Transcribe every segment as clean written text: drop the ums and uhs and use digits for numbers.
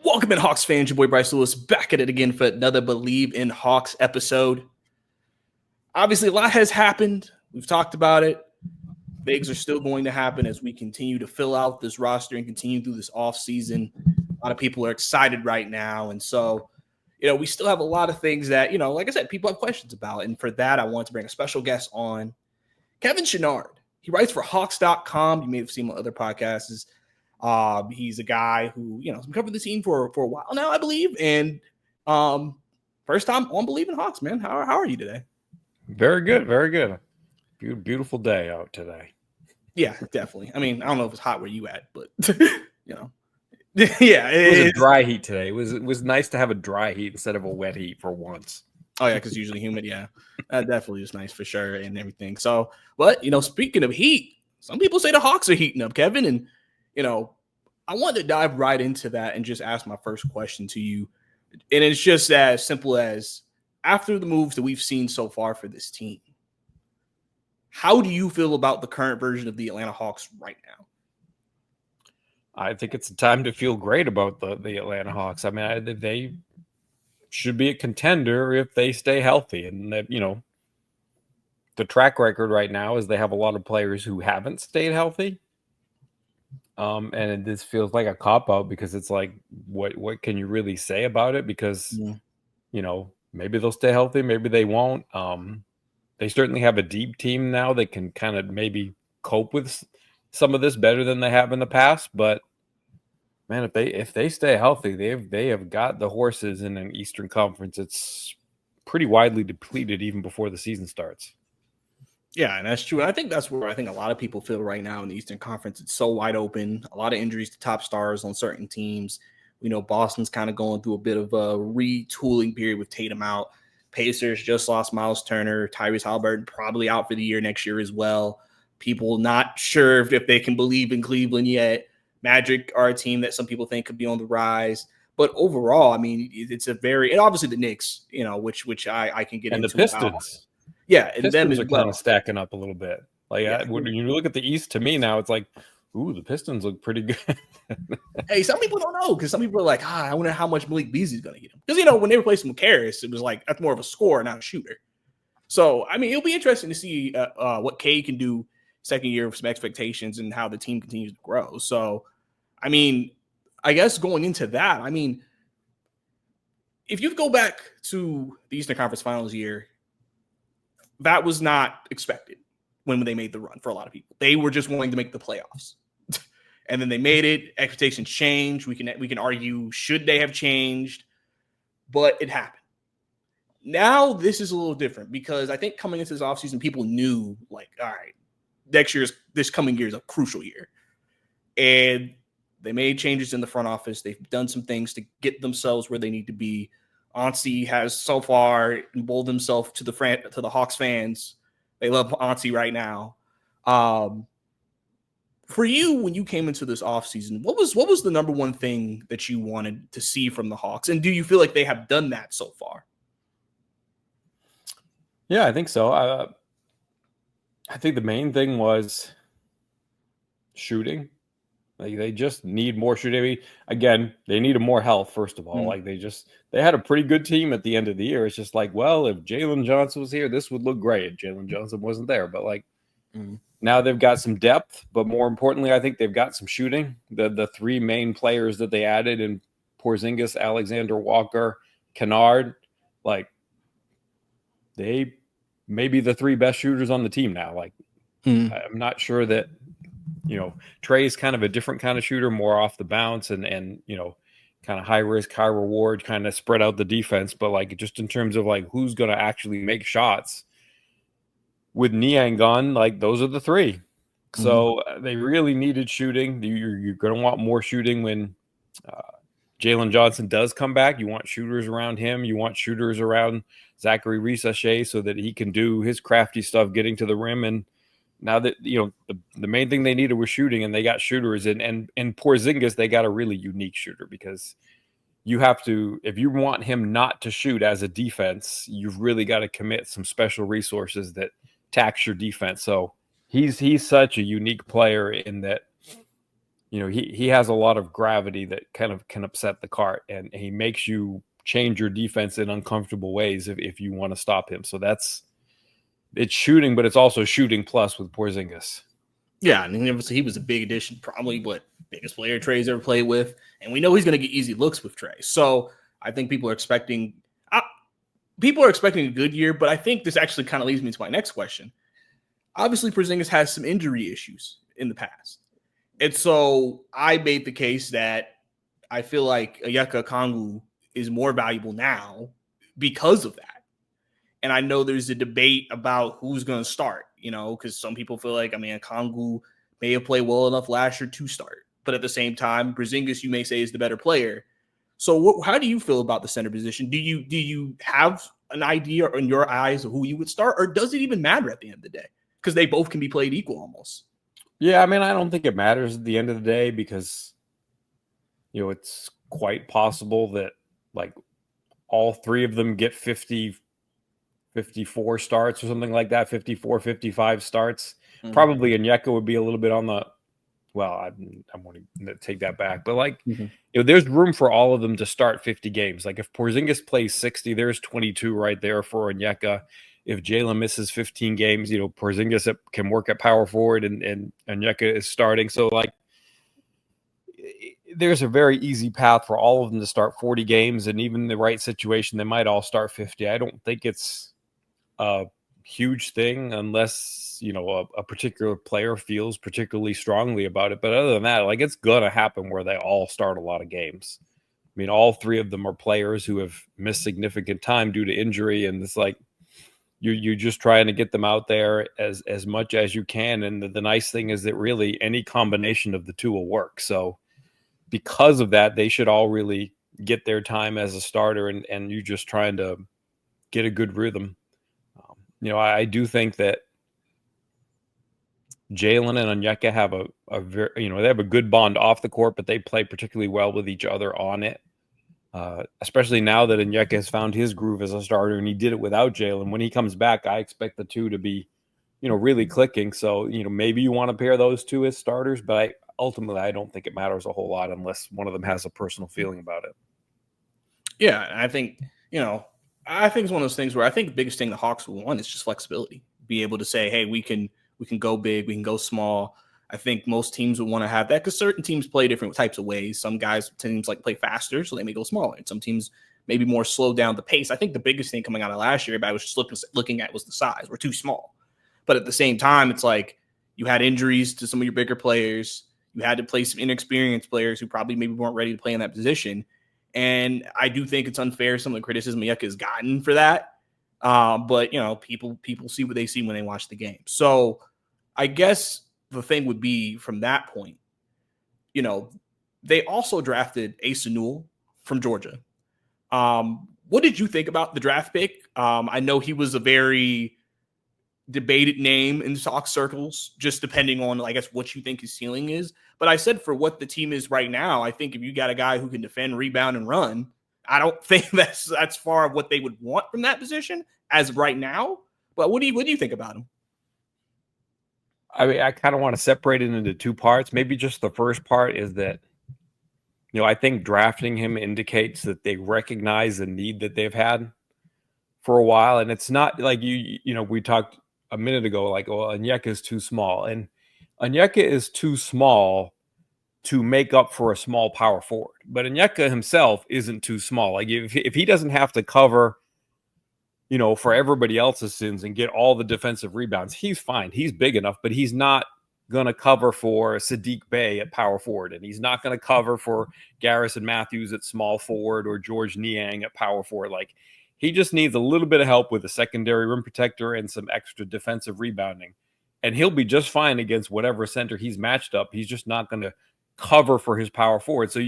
Welcome in, Hawks fans. Your boy Bryce Lewis back at it again for another Believe in Hawks episode. Obviously, a lot has happened. We've talked about it. Bigs are still going to happen as we continue to fill out this roster and continue through this offseason. A lot of people are excited right now. And so, we still have a lot of things that, like I said, people have questions about. And for that, I want to bring a special guest on, Kevin Chouinard. He writes for Hawks.com. You may have seen him on other podcasts. He's a guy who, has been covering the team for a while now, I believe. And first time on Believe in Hawks, man. How are you today? Very good. Very good. Beautiful day out today. Yeah, definitely. I mean, I don't know if it's hot where you at, but, yeah. It was a dry heat today. It was nice to have a dry heat instead of a wet heat for once. Oh, yeah, because usually humid, yeah. That definitely is nice for sure and everything. So, but, speaking of heat, some people say the Hawks are heating up, Kevin, and I want to dive right into that and just ask my first question to you. And it's just as simple as, after the moves that we've seen so far for this team, how do you feel about the current version of the Atlanta Hawks right now? I think it's a time to feel great about the Atlanta Hawks. I mean, they should be a contender if they stay healthy. And, that, the track record right now is they have a lot of players who haven't stayed healthy. And this feels like a cop-out because it's like, what can you really say about it? Because, maybe they'll stay healthy, maybe they won't. They certainly have a deep team now that can kind of maybe cope with some of this better than they have in the past. But, man, if they stay healthy, they have got the horses in an Eastern Conference. It's pretty widely depleted even before the season starts. Yeah, and that's true. And I think that's where I think a lot of people feel right now in the Eastern Conference. It's so wide open. A lot of injuries to top stars on certain teams. We know Boston's kind of going through a bit of a retooling period with Tatum out. Pacers just lost Miles Turner. Tyrese Haliburton probably out for the year next year as well. People not sure if they can believe in Cleveland yet. Magic are a team that some people think could be on the rise. But overall, I mean, it's a very – and obviously the Knicks, which I can get into. And the Pistons. Yeah, and them are kind of stacking up a little bit. When you look at the East, to me now, it's like, ooh, the Pistons look pretty good. Hey, some people don't know because some people are like, I wonder how much Malik Beasley's going to get him. Because, when they replaced him with Karras, it was like, that's more of a scorer, not a shooter. So, I mean, it'll be interesting to see what K can do second year with some expectations and how the team continues to grow. So, I mean, I guess going into that, I mean, if you go back to the Eastern Conference Finals year, that was not expected when they made the run for a lot of people. They were just wanting to make the playoffs. And then they made it. Expectations changed. We can argue, should they have changed? But it happened. Now this is a little different because I think coming into this offseason, people knew, like, all right, this coming year is a crucial year. And they made changes in the front office. They've done some things to get themselves where they need to be. Anssi has so far emboldened himself to the Hawks fans. They love Anssi right now. For you, when you came into this offseason, what was the number one thing that you wanted to see from the Hawks? And do you feel like they have done that so far? Yeah, I think so. I think the main thing was shooting. Like, they just need more shooting. I mean, again, they needed more health, first of all. Like, they had a pretty good team at the end of the year. It's just like, well, if Jaylen Johnson was here, this would look great. Jaylen Johnson wasn't there. But, like, now they've got some depth. But more importantly, I think they've got some shooting. The three main players that they added in Porzingis, Alexander Walker, Kennard, like, they may be the three best shooters on the team now. Like, I'm not sure that, Trey's kind of a different kind of shooter, more off the bounce and kind of high risk, high reward, kind of spread out the defense. But, like, just in terms of, like, who's going to actually make shots with Niang gone, like, those are the three. So they really needed shooting. You're going to want more shooting when Jaylen Johnson does come back. You want shooters around him. You want shooters around Zachary Risache so that he can do his crafty stuff getting to the rim. And now that, the main thing they needed was shooting, and they got shooters. And Porzingis, they got a really unique shooter because you have to, if you want him not to shoot as a defense, you've really got to commit some special resources that tax your defense. So he's such a unique player in that he has a lot of gravity that kind of can upset the cart, and he makes you change your defense in uncomfortable ways if you want to stop him. So it's shooting, but it's also shooting plus with Porzingis. Yeah, and obviously he was a big addition, probably biggest player Trey's ever played with, and we know he's going to get easy looks with Trey. So I think people are expecting a good year, but I think this actually kind of leads me to my next question. Obviously, Porzingis has some injury issues in the past, and so I made the case that I feel like Onyeka Okongwu is more valuable now because of that. And I know there's a debate about who's going to start, because some people feel like, Okongwu may have played well enough last year to start. But at the same time, Porzingis, you may say, is the better player. So how do you feel about the center position? Do you have an idea in your eyes of who you would start, or does it even matter at the end of the day? Because they both can be played equal almost. Yeah, I don't think it matters at the end of the day because, it's quite possible that like all three of them get 54 starts or something like that, 54, 55 starts. Mm-hmm. Probably Onyeka would be a little bit on the, well, I'm going to take that back. But there's room for all of them to start 50 games. Like if Porzingis plays 60, there's 22 right there for Onyeka. If Jaylen misses 15 games, Porzingis can work at power forward and Onyeka is starting. So there's a very easy path for all of them to start 40 games. And even in the right situation, they might all start 50. I don't think it's a huge thing unless, a particular player feels particularly strongly about it. But other than that, it's going to happen where they all start a lot of games. All three of them are players who have missed significant time due to injury. And it's you're just trying to get them out there as much as you can. And the nice thing is that really any combination of the two will work. So because of that, they should all really get their time as a starter and you're just trying to get a good rhythm. I do think that Jaylen and Onyeka have a very, they have a good bond off the court, but they play particularly well with each other on it. Especially now that Onyeka has found his groove as a starter and he did it without Jaylen. When he comes back, I expect the two to be, really clicking. So, maybe you want to pair those two as starters, but ultimately I don't think it matters a whole lot unless one of them has a personal feeling about it. Yeah, I think, I think it's one of those things where I think the biggest thing the Hawks will want is just flexibility. Be able to say, hey, we can go big, we can go small. I think most teams would want to have that because certain teams play different types of ways. Some teams play faster, so they may go smaller. And some teams maybe more slow down the pace. I think the biggest thing coming out of last year, I was just looking at was the size. We're too small. But at the same time, it's like you had injuries to some of your bigger players. You had to play some inexperienced players who probably maybe weren't ready to play in that position. And I do think it's unfair some of the criticism Onyeka has gotten for that. But, people see what they see when they watch the game. So I guess the thing would be from that point, they also drafted Asa Newell from Georgia. What did you think about the draft pick? I know he was a very debated name in Sox circles, just depending on, I guess, what you think his ceiling is. But I said for what the team is right now, I think if you got a guy who can defend, rebound, and run, I don't think that's far of what they would want from that position as of right now. But what do you think about him? I kind of want to separate it into two parts. Maybe just the first part is that, I think drafting him indicates that they recognize the need that they've had for a while. And it's not like we talked a minute ago, Onyeka is too small. And Onyeka is too small to make up for a small power forward. But Onyeka himself isn't too small. If he doesn't have to cover, for everybody else's sins and get all the defensive rebounds, he's fine. He's big enough, but he's not going to cover for Sadiq Bey at power forward. And he's not going to cover for Garrison Matthews at small forward or George Niang at power forward. He just needs a little bit of help with a secondary rim protector and some extra defensive rebounding. And he'll be just fine against whatever center he's matched up. He's just not going to cover for his power forward. So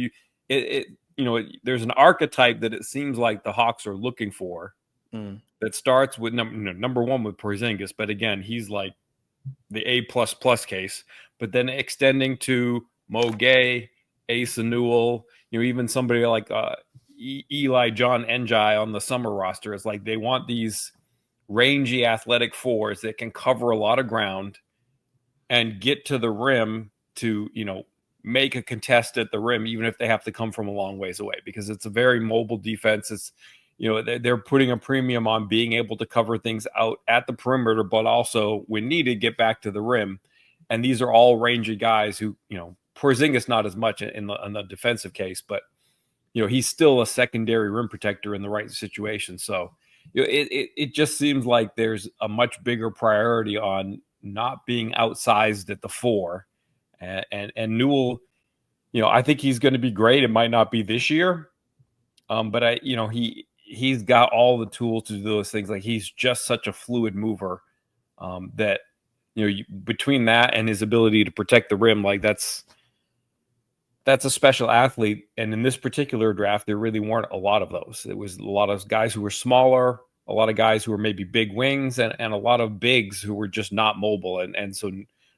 there's an archetype that it seems like the Hawks are looking for that starts with number one with Porzingis. But again, he's like the A++ case, but then extending to Mo Gay, Asa Newell, even somebody like Eli John Njai on the summer roster. Is like they want these rangy athletic fours that can cover a lot of ground and get to the rim to, make a contest at the rim, even if they have to come from a long ways away, because it's a very mobile defense. It's, they're putting a premium on being able to cover things out at the perimeter, but also when needed, get back to the rim. And these are all rangy guys who, Porzingis not as much in the defensive case, but he's still a secondary rim protector in the right situation. So it just seems like there's a much bigger priority on not being outsized at the 4. And Newell, I think he's going to be great. It might not be this year, but he's got all the tools to do those things. Like, he's just such a fluid mover that between that and his ability to protect the rim, like that's a special athlete. And in this particular draft, there really weren't a lot of those. It was a lot of guys who were smaller, a lot of guys who were maybe big wings, and a lot of bigs who were just not mobile. And so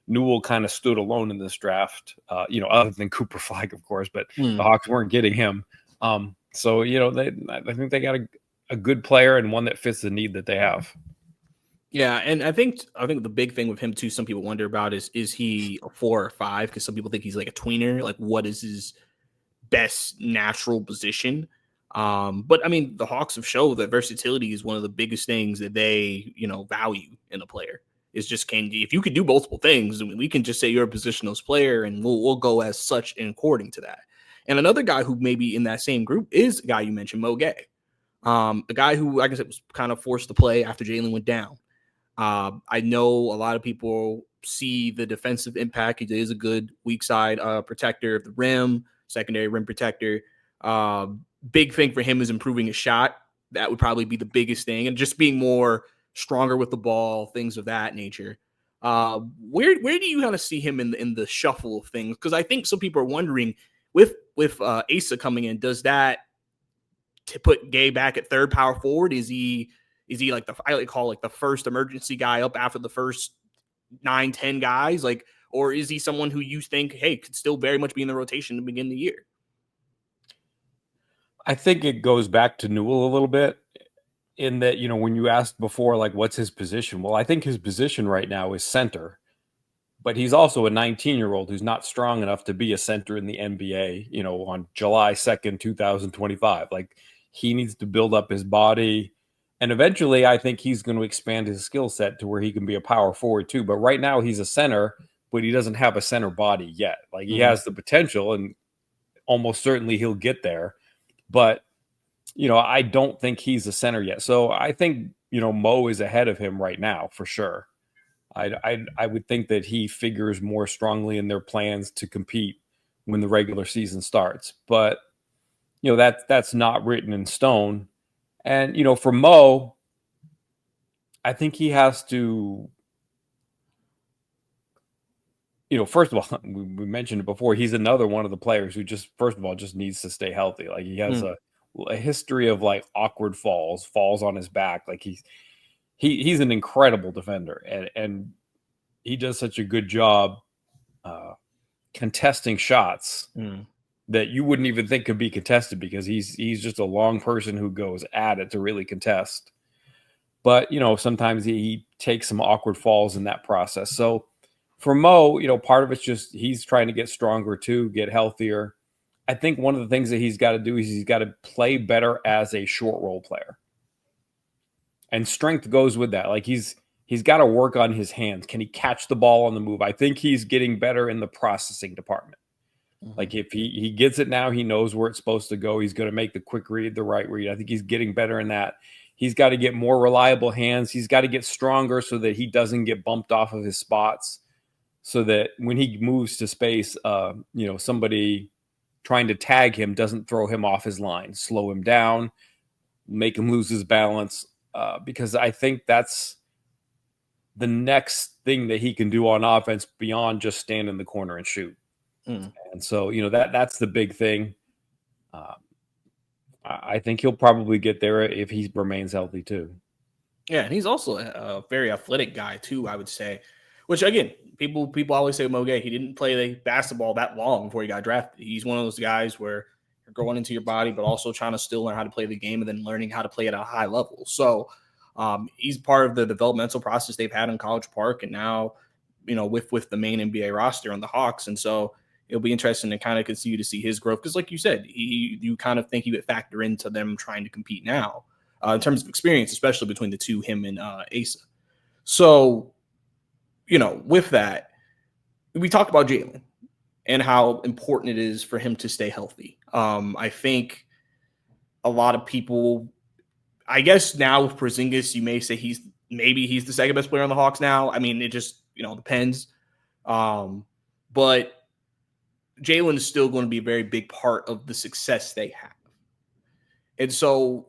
Newell kind of stood alone in this draft, other than Cooper Flag, of course, but the Hawks weren't getting him. So, I think they got a good player and one that fits the need that they have. Yeah, and I think the big thing with him too, some people wonder about is he a 4 or 5? Because some people think he's like a tweener. Like, what is his best natural position? But I mean, the Hawks have showed that versatility is one of the biggest things that they value in a player. Is just if you could do multiple things, we can just say you're a positionless player, and we'll go as such according to that. And another guy who may be in that same group is a guy you mentioned, Mo Gay, a guy who, like I said, was kind of forced to play after Jaylen went down. I know a lot of people see the defensive impact. He is a good weak side protector of the rim, secondary rim protector. Big thing for him is improving his shot. That would probably be the biggest thing, and just being more stronger with the ball, things of that nature. Where do you kind of see him in the shuffle of things? Because I think some people are wondering with Asa coming in, does that to put Gay back at third power forward? Is he like I call the first emergency guy up after the first 9-10 guys? Like, or is he someone who you think, hey, could still very much be in the rotation to begin the year? I think it goes back to Newell a little bit in that, when you asked before, like, what's his position? Well, I think his position right now is center, but he's also a 19-year-old who's not strong enough to be a center in the NBA, on July 2nd, 2025. Like, he needs to build up his body. And eventually, I think he's going to expand his skill set to where he can be a power forward too. But right now, he's a center, but he doesn't have a center body yet. Like, he has the potential, and almost certainly he'll get there. But, I don't think he's a center yet. So I think, Mo is ahead of him right now for sure. I would think that he figures more strongly in their plans to compete when the regular season starts. But, that's not written in stone. And, for Mo, I think he has to, first of all, we mentioned it before, he's another one of the players who just, first of all, just needs to stay healthy. Like, he has a history of like awkward falls on his back. Like, he's an incredible defender, and he does such a good job contesting shots that you wouldn't even think could be contested, because he's just a long person who goes at it to really contest. But, sometimes he takes some awkward falls in that process. So for Mo, part of it's just he's trying to get stronger too, get healthier. I think one of the things that he's got to do is he's got to play better as a short role player. And strength goes with that. Like, he's got to work on his hands. Can he catch the ball on the move? I think he's getting better in the processing department. Like, if he gets it now, he knows where it's supposed to go. He's going to make the quick read, the right read. I think he's getting better in that. He's got to get more reliable hands. He's got to get stronger so that he doesn't get bumped off of his spots, so that when he moves to space, somebody trying to tag him doesn't throw him off his line, slow him down, make him lose his balance. Because I think that's the next thing that he can do on offense beyond just stand in the corner and shoot. And so, that's the big thing. I think he'll probably get there if he remains healthy too. Yeah, and he's also a very athletic guy too, I would say. Which, again, people always say Mo Gay, he didn't play the basketball that long before he got drafted. He's one of those guys where you're going into your body, but also trying to still learn how to play the game and then learning how to play at a high level. So he's part of the developmental process they've had in College Park, and now, with the main NBA roster on the Hawks. And so, it'll be interesting to kind of continue to see his growth. Because like you said, you kind of think he would factor into them trying to compete now in terms of experience, especially between the two, him and Asa. So, with that, we talked about Jaylen and how important it is for him to stay healthy. I think a lot of people, I guess now with Porzingis, you may say he's the second best player on the Hawks now. I mean, it just, depends. But Jaylen is still going to be a very big part of the success they have. And so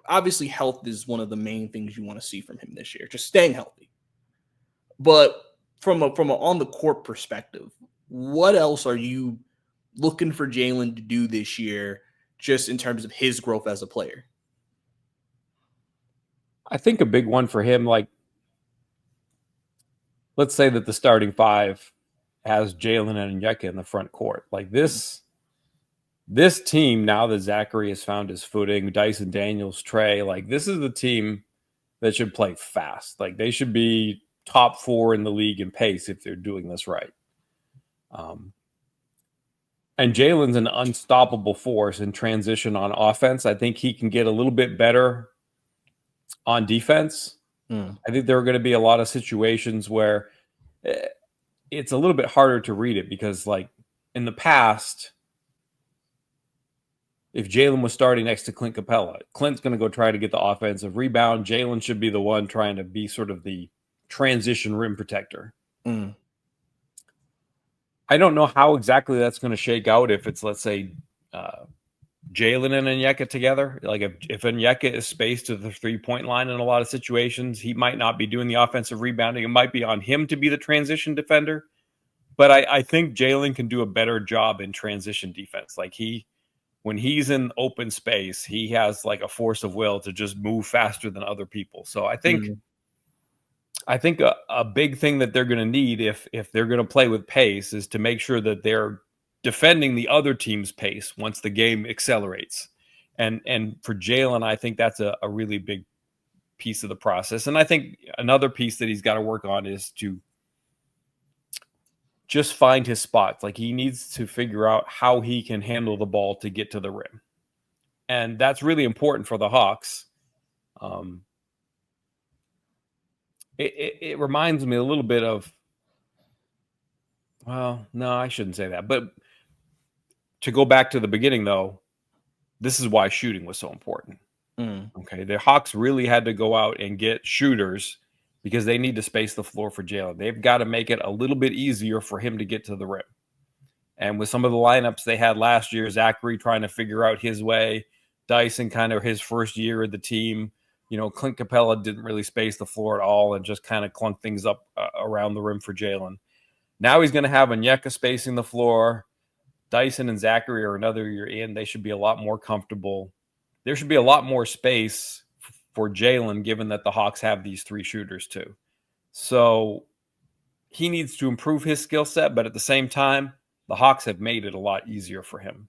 obviously health is one of the main things you want to see from him this year, just staying healthy. But from a on the court perspective, what else are you looking for Jaylen to do this year, just in terms of his growth as a player? I think a big one for him, like, let's say that the starting five has Jaylen and Onyeka in the front court. Like this team, now that Zachary has found his footing, Dyson Daniels, Trey, like this is the team that should play fast. Like they should be top 4 in the league in pace if they're doing this right. And Jaylen's an unstoppable force in transition on offense. I think he can get a little bit better on defense. I think there are going to be a lot of situations where it's a little bit harder to read it because, like, in the past, if Jaylen was starting next to Clint Capella, Clint's going to go try to get the offensive rebound. Jaylen should be the one trying to be sort of the transition rim protector. I don't know how exactly that's going to shake out if it's, let's say, Jaylen and Onyeka together. Like if Onyeka is spaced to the 3-point line in a lot of situations, he might not be doing the offensive rebounding. It might be on him to be the transition defender. But I think Jaylen can do a better job in transition defense. Like when he's in open space, he has like a force of will to just move faster than other people. So I think a big thing that they're going to need if they're going to play with pace is to make sure that they're defending the other team's pace once the game accelerates. And for Jaylen, I think that's a really big piece of the process. And I think another piece that he's got to work on is to just find his spots. Like he needs to figure out how he can handle the ball to get to the rim. And that's really important for the Hawks. It reminds me a little bit of, well, no, I shouldn't say that. But to go back to the beginning, though, this is why shooting was so important. Okay, the Hawks really had to go out and get shooters because they need to space the floor for Jaylen. They've got to make it a little bit easier for him to get to the rim. And with some of the lineups they had last year, Zachary trying to figure out his way, Dyson kind of his first year of the team, Clint Capella didn't really space the floor at all and just kind of clunked things up around the rim for Jaylen. Now he's going to have Onyeka spacing the floor. Dyson and Zachary are another year in. They should be a lot more comfortable. There should be a lot more space for Jaylen, given that the Hawks have these 3 shooters too. So he needs to improve his skill set, but at the same time, the Hawks have made it a lot easier for him.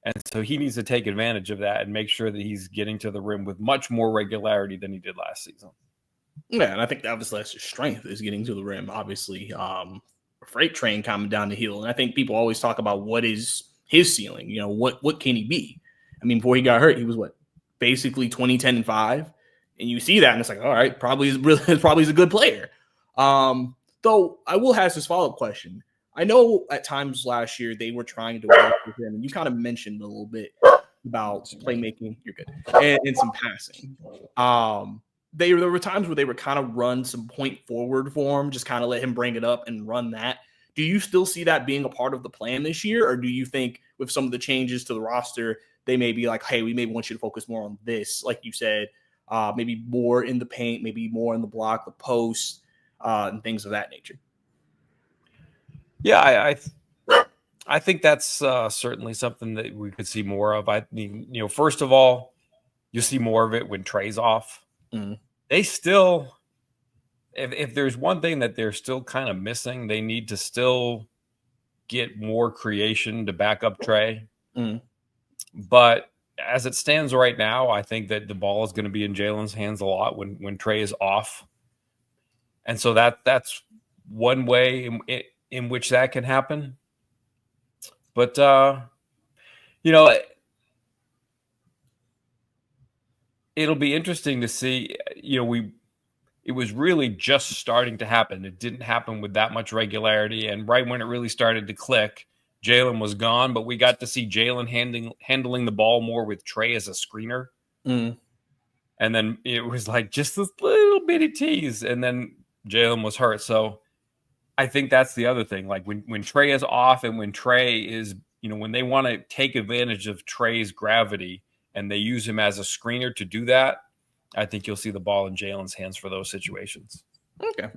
And so he needs to take advantage of that and make sure that he's getting to the rim with much more regularity than he did last season. Yeah, and I think obviously that's his strength is getting to the rim. Obviously, a freight train coming down the hill. And I think people always talk about what is his ceiling. What can he be? I mean, before he got hurt, he was basically 20, 10, and 5. And you see that, and it's like, all right, probably is a good player. Though I will ask this follow-up question. I know at times last year they were trying to work with him, and you kind of mentioned a little bit about playmaking. You're good, and some passing. There were times where they would kind of run some point forward for him, just kind of let him bring it up and run that. Do you still see that being a part of the plan this year, or do you think with some of the changes to the roster, they may be like, hey, we may want you to focus more on this, like you said, maybe more in the paint, maybe more in the block, the post, and things of that nature? Yeah, I think that's certainly something that we could see more of. I mean, first of all, you'll see more of it when Trey's off. They still, if there's one thing that they're still kind of missing, they need to still get more creation to back up Trey. But as it stands right now, I think that the ball is going to be in Jaylen's hands a lot when Trey is off. And so that's one way in which that can happen. But you know, it'll be interesting to see. You know, it was really just starting to happen. It didn't happen with that much regularity, and right when it really started to click, Jaylen was gone. But we got to see Jaylen handling the ball more with Trey as a screener. Mm. And then it was like just this little bitty tease, and then Jaylen was hurt. So I think that's the other thing. Like when Trey is off, and when Trey is, you know, when they want to take advantage of Trey's gravity and they use him as a screener to do that, I think you'll see the ball in Jaylen's hands for those situations. Okay.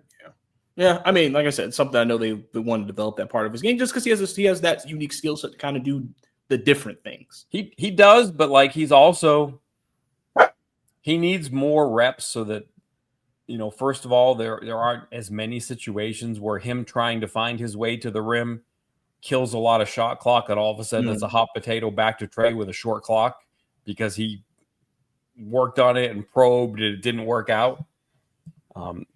Yeah. I mean, like I said, something I know they want to develop that part of his game just because he has that unique skill set to kind of do the different things. He does, but like he needs more reps so that, you know, first of all, there aren't as many situations where him trying to find his way to the rim kills a lot of shot clock, and all of a sudden it's a hot potato back to Trey with a short clock because he worked on it and probed and it didn't work out.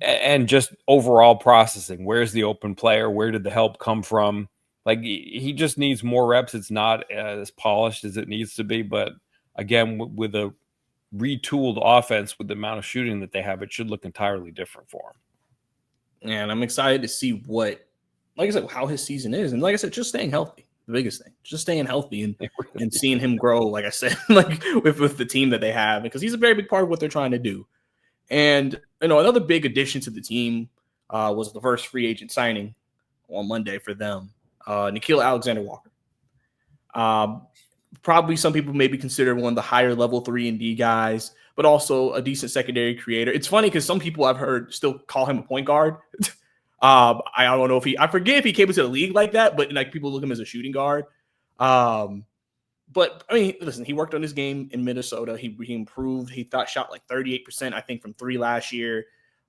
And just overall processing. Where's the open player? Where did the help come from? Like he just needs more reps. It's not as polished as it needs to be, but again, with a retooled offense with the amount of shooting that they have, it should look entirely different for him. And I'm excited to see what, like I said, how his season is. And like I said, just staying healthy, the biggest thing, just staying healthy and seeing him grow, like I said, like with the team that they have, because he's a very big part of what they're trying to do. And, you know, another big addition to the team was the first free agent signing on Monday for them, Nickeil Alexander-Walker. Probably some people maybe consider one of the higher level 3-and-D guys, but also a decent secondary creator. It's funny because some people I've heard still call him a point guard. I don't know if I forget if he came into the league like that, but like people look at him as a shooting guard. But I mean, listen, he worked on his game in Minnesota. He improved. He shot like 38%, I think, from 3 last year.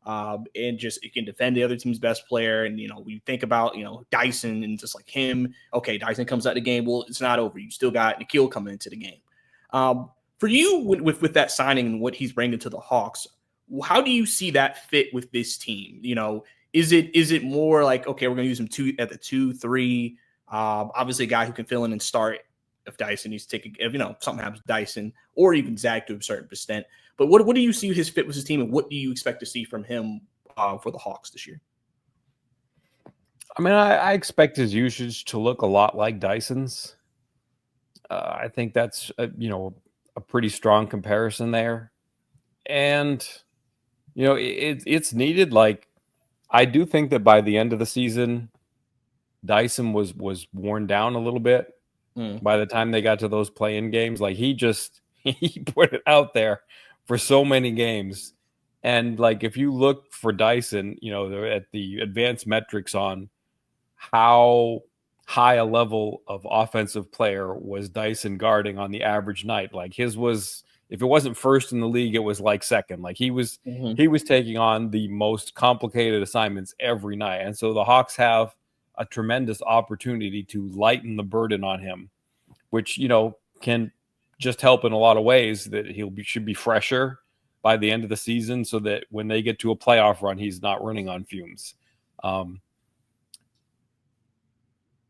And just it can defend the other team's best player. And, you know, we think about, you know, Dyson and just like him. Okay, Dyson comes out of the game. Well, it's not over. You still got Nickeil coming into the game. For you, with that signing and what he's bringing to the Hawks, how do you see that fit with this team? You know, is it more like, okay, we're going to use him at the 2-3, obviously a guy who can fill in and start if Dyson needs to take if, you know, something happens to Dyson, or even Zach to a certain extent. But what do you see his fit with his team, and what do you expect to see from him for the Hawks this year? I mean, I expect his usage to look a lot like Dyson's. I think that's you know, a pretty strong comparison there, and you know it's needed. Like I do think that by the end of the season, Dyson was worn down a little bit. By the time they got to those play-in games, like he put it out there for so many games. And like, if you look for Dyson, you know, at the advanced metrics on how high a level of offensive player was Dyson guarding on the average night, like his was, if it wasn't first in the league, it was like second. Like he was taking on the most complicated assignments every night. And so the Hawks have a tremendous opportunity to lighten the burden on him, which, you know, can just help in a lot of ways. That should be fresher by the end of the season, so that when they get to a playoff run, he's not running on fumes.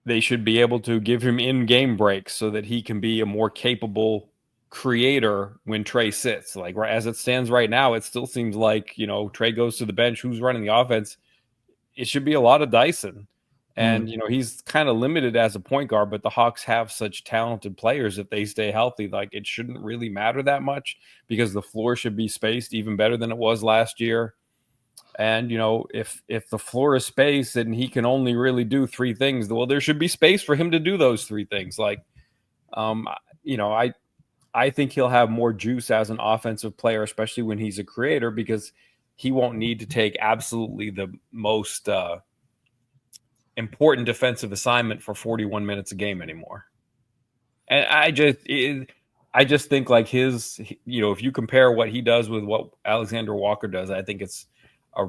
They should be able to give him in-game breaks so that he can be a more capable creator when Trey sits. Like as it stands right now, it still seems like, you know, Trey goes to the bench. Who's running the offense? It should be a lot of Dyson. And, you know, he's kind of limited as a point guard, but the Hawks have such talented players that they stay healthy. Like it shouldn't really matter that much because the floor should be spaced even better than it was last year. And, you know, if the floor is spaced and he can only really do 3 things, well, there should be space for him to do those 3 things. Like, you know, I think he'll have more juice as an offensive player, especially when he's a creator, because he won't need to take absolutely the most important defensive assignment for 41 minutes a game anymore. And I just think like his, you know, if you compare what he does with what Alexander Walker does, I think it's a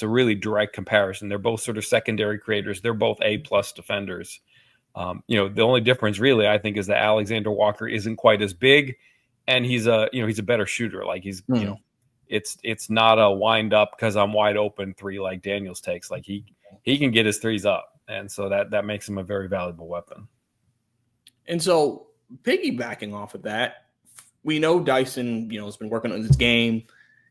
really direct comparison. They're both sort of secondary creators. They're both A+ defenders. You know, the only difference really, I think, is that Alexander Walker isn't quite as big, and he's a better shooter. Like he's, you know, it's not a wind up because I'm wide open 3 like Daniels takes. Like he can get his 3s up. And so that makes him a very valuable weapon. And so piggybacking off of that, we know Dyson, has been working on his game.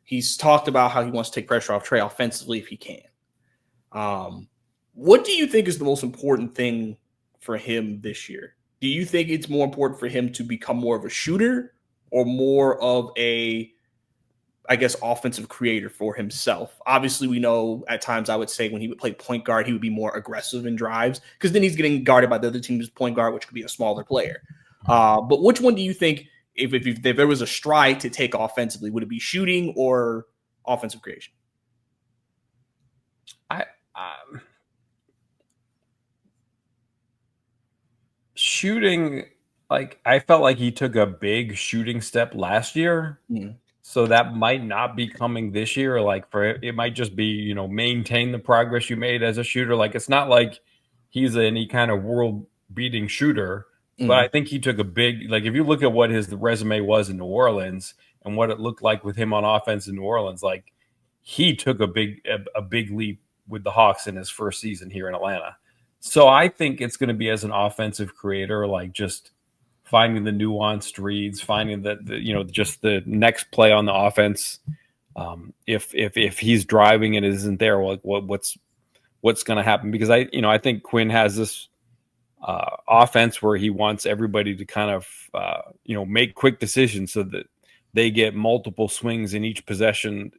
He's talked about how he wants to take pressure off Trae offensively if he can. What do you think is the most important thing for him this year? Do you think it's more important for him to become more of a shooter or more of a, offensive creator for himself? Obviously, we know at times I would say when he would play point guard, he would be more aggressive in drives because then he's getting guarded by the other team's point guard, which could be a smaller player. But which one do you think, if there was a stride to take offensively, would it be shooting or offensive creation? Shooting, I felt like he took a big shooting step last year. Mm-hmm. So that might not be coming this year. It might just be, maintain the progress you made as a shooter. It's not like he's any kind of world beating shooter, but I think he took a big, if you look at what his resume was in New Orleans and what it looked like with him on offense in New Orleans, he took a big leap with the Hawks in his first season here in Atlanta. So I think it's going to be as an offensive creator, just finding the nuanced reads, finding just the next play on the offense. If he's driving and it isn't there, what's going to happen? Because I think Quinn has this offense where he wants everybody to kind of make quick decisions so that they get multiple swings in each possession.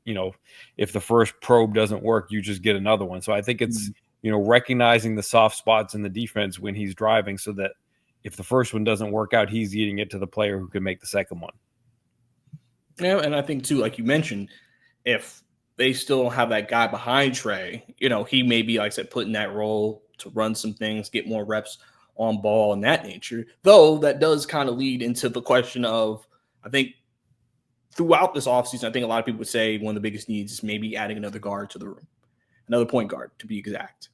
If the first probe doesn't work, you just get another one. So I think it's recognizing the soft spots in the defense when he's driving, so that if the first one doesn't work out, he's getting it to the player who can make the second one. Yeah, and I think too, like you mentioned, if they still have that guy behind Trae, he may be, like I said, put in that role to run some things, get more reps on ball and that nature. Though that does kind of lead into the question of, I think throughout this offseason, I think a lot of people would say one of the biggest needs is maybe adding another guard to the room, another point guard to be exact.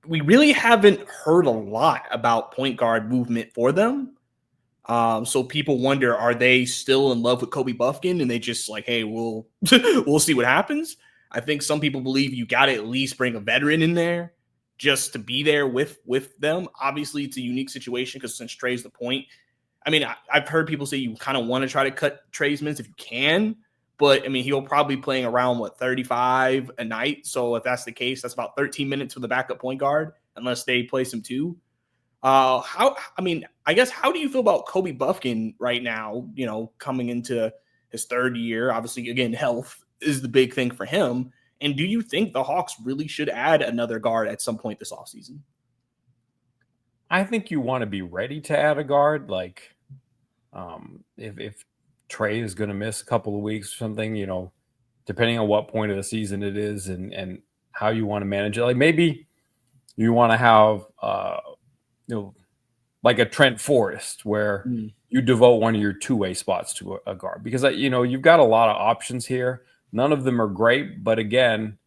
We really haven't heard a lot about point guard movement for them. So people wonder, are they still in love with Kobe Buffkin and they just hey, we'll see what happens? I think some people believe you got to at least bring a veteran in there just to be there with them. Obviously, it's a unique situation because since Trae's the point, I've heard people say you kind of want to try to cut Trae's minutes if you can, but he'll probably be playing around 35 a night. So if that's the case, that's about 13 minutes for the backup point guard, unless they place him too. How do you feel about Kobe Buffkin right now, coming into his third year? Obviously, again, health is the big thing for him. And do you think the Hawks really should add another guard at some point this offseason? I think you want to be ready to add a guard. If Trae is going to miss a couple of weeks or something, depending on what point of the season it is and how you want to manage it. Maybe you want to have, like a Trent Forrest where you devote one of your two-way spots to a guard. Because, you've got a lot of options here. None of them are great. But again,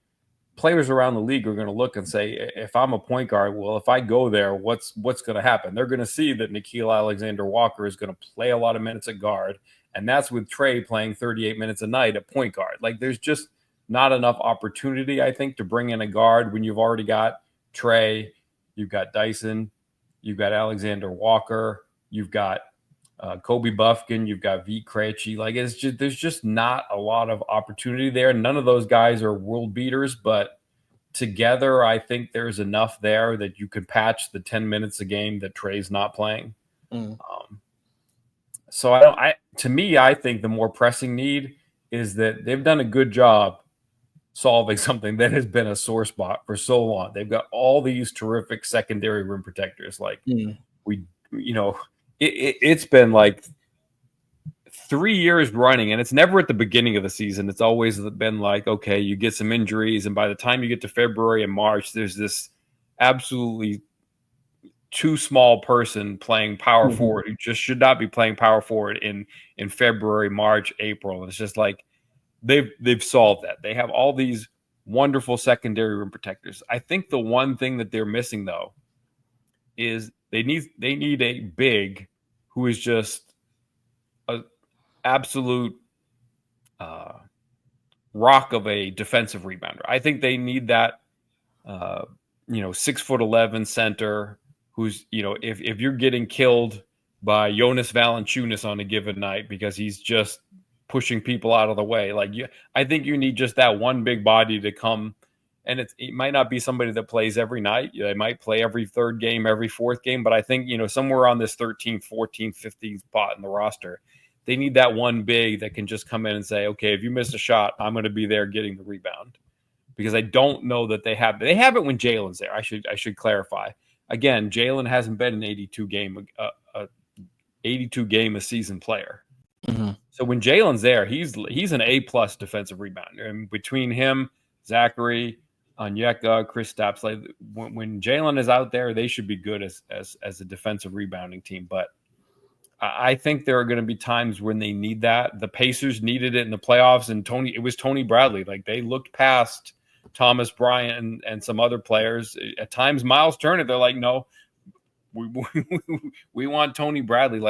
players around the league are going to look and say, if I'm a point guard, well, if I go there, what's going to happen? They're going to see that Nickeil Alexander-Walker is going to play a lot of minutes at guard. And that's with Trae playing 38 minutes a night at point guard. There's just not enough opportunity, I think, to bring in a guard when you've already got Trae, you've got Dyson, you've got Alexander Walker, you've got Kobe Buffkin, you've got V. Krejci. There's just not a lot of opportunity there. None of those guys are world beaters, but together, I think there's enough there that you could patch the 10 minutes a game that Trae's not playing. So I think the more pressing need is that they've done a good job solving something that has been a sore spot for so long. They've got all these terrific secondary rim protectors. It's been 3 years running, and it's never at the beginning of the season. It's always been okay, you get some injuries, and by the time you get to February and March, there's this absolutely too small person playing power forward who just should not be playing power forward in February, March, April. And it's just they've solved that. They have all these wonderful secondary rim protectors. I think the one thing that they're missing though is they need a big who is just an absolute rock of a defensive rebounder. I think they need that 6'11" center who's, if you're getting killed by Jonas Valanciunas on a given night because he's just pushing people out of the way, I think you need just that one big body to come. And it might not be somebody that plays every night. They might play every third game, every fourth game. But I think, somewhere on this 13th, 14th, 15th spot in the roster, they need that one big that can just come in and say, okay, if you miss a shot, I'm going to be there getting the rebound. Because I don't know that they have it when Jaylen's there. I should clarify. Again, Jaylen hasn't been an 82 game a season player. Mm-hmm. So when Jaylen's there, he's an A+ defensive rebounder. And between him, Zachary, Onyeka, Kristaps, when Jaylen is out there, they should be good as a defensive rebounding team. But I think there are going to be times when they need that. The Pacers needed it in the playoffs, and it was Tony Bradley. They looked past Thomas Bryant and some other players. At times, Miles Turner, they're like, no, we want Tony Bradley.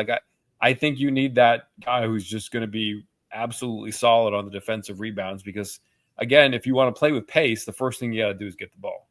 I think you need that guy who's just going to be absolutely solid on the defensive rebounds because, again, if you want to play with pace, the first thing you got to do is get the ball.